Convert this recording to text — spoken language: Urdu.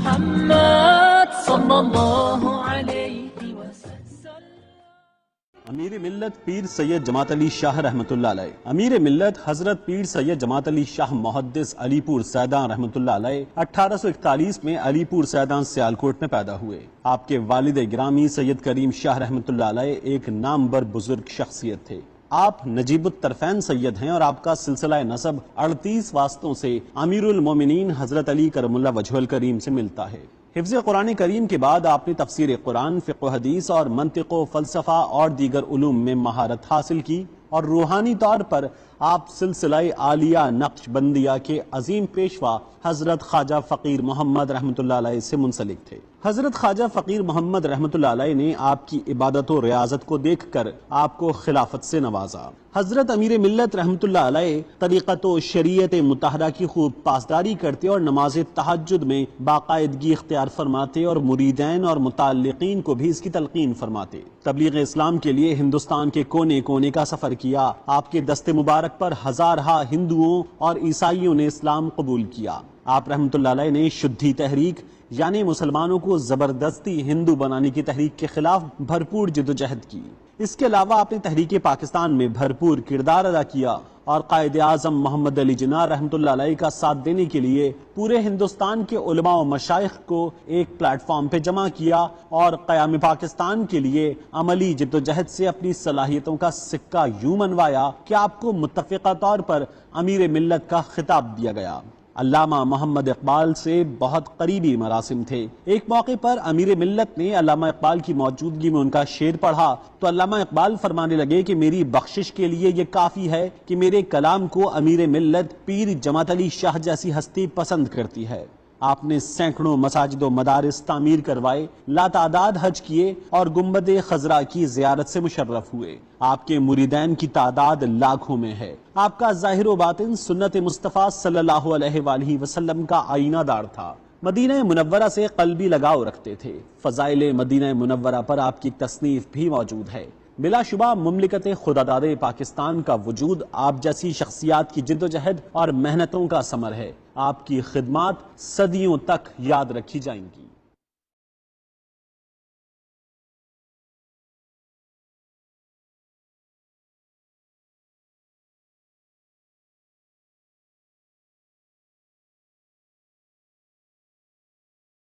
محمد صلی اللہ علیہ وسلم۔ امیر ملت پیر سید جماعت علی شاہ رحمۃ اللہ علیہ۔ امیر ملت حضرت پیر سید جماعت علی شاہ محدث علی پور سیدان رحمۃ اللہ علیہ 1841 میں علی پور سیدان سیالکوٹ میں پیدا ہوئے۔ آپ کے والد گرامی سید کریم شاہ رحمۃ اللہ علیہ ایک نامور بزرگ شخصیت تھے۔ آپ نجیب الطرفین سید ہیں اور آپ کا سلسلہ نسب 38 واسطوں سے امیر المومنین حضرت علی کرم اللہ وجہہ الکریم سے ملتا ہے۔ حفظ قرآن کریم کے بعد آپ نے تفسیر قرآن، فقہ و حدیث اور منطق و فلسفہ اور دیگر علوم میں مہارت حاصل کی، اور روحانی طور پر آپ سلسلہ عالیہ نقش بندیہ کے عظیم پیشوا حضرت خواجہ فقیر محمد رحمۃ اللہ علیہ سے منسلک تھے۔ حضرت خواجہ فقیر محمد رحمۃ اللہ علیہ نے آپ کی عبادت و ریاضت کو دیکھ کر آپ کو خلافت سے نوازا۔ حضرت امیر ملت رحمۃ اللہ علیہ طریقت و شریعت مطہرہ کی خوب پاسداری کرتے اور نماز تہجد میں باقاعدگی اختیار فرماتے، اور مریدین اور متعلقین کو بھی اس کی تلقین فرماتے۔ تبلیغ اسلام کے لیے ہندوستان کے کونے کونے کا سفر کیا۔ آپ کے دست مبارک پر ہزارہا ہندوؤں اور عیسائیوں نے اسلام قبول کیا۔ آپ رحمۃ اللہ علیہ نے شدھی تحریک یعنی مسلمانوں کو زبردستی ہندو بنانے کی تحریک کے خلاف بھرپور جدوجہد کی۔ اس کے علاوہ آپ نے تحریک پاکستان میں بھرپور کردار ادا کیا، اور قائد اعظم محمد علی جناح رحمۃ اللہ علیہ کا ساتھ دینے کے لیے پورے ہندوستان کے علماء و مشائخ کو ایک پلیٹ فارم پہ جمع کیا، اور قیام پاکستان کے لیے عملی جدوجہد سے اپنی صلاحیتوں کا سکہ یوں منوایا کہ آپ کو متفقہ طور پر امیر ملت کا خطاب دیا گیا۔ علامہ محمد اقبال سے بہت قریبی مراسم تھے۔ ایک موقع پر امیر ملت نے علامہ اقبال کی موجودگی میں ان کا شعر پڑھا تو علامہ اقبال فرمانے لگے کہ میری بخشش کے لیے یہ کافی ہے کہ میرے کلام کو امیر ملت پیر جماعت علی شاہ جیسی ہستی پسند کرتی ہے۔ آپ نے سینکڑوں مساجد و مدارس تعمیر کروائے، لاتعداد حج کیے، اور گنبد خضرا کی زیارت سے مشرف ہوئے۔ آپ کے مریدین کی تعداد لاکھوں میں ہے۔ آپ کا ظاہر و باطن سنت مصطفیٰ صلی اللہ علیہ وآلہ وسلم کا آئینہ دار تھا۔ مدینہ منورہ سے قلبی لگاؤ رکھتے تھے۔ فضائل مدینہ منورہ پر آپ کی تصنیف بھی موجود ہے۔ بلا شبہ مملکت خداداد پاکستان کا وجود آپ جیسی شخصیات کی جدوجہد اور محنتوں کا ثمر ہے۔ آپ کی خدمات صدیوں تک یاد رکھی جائیں گی۔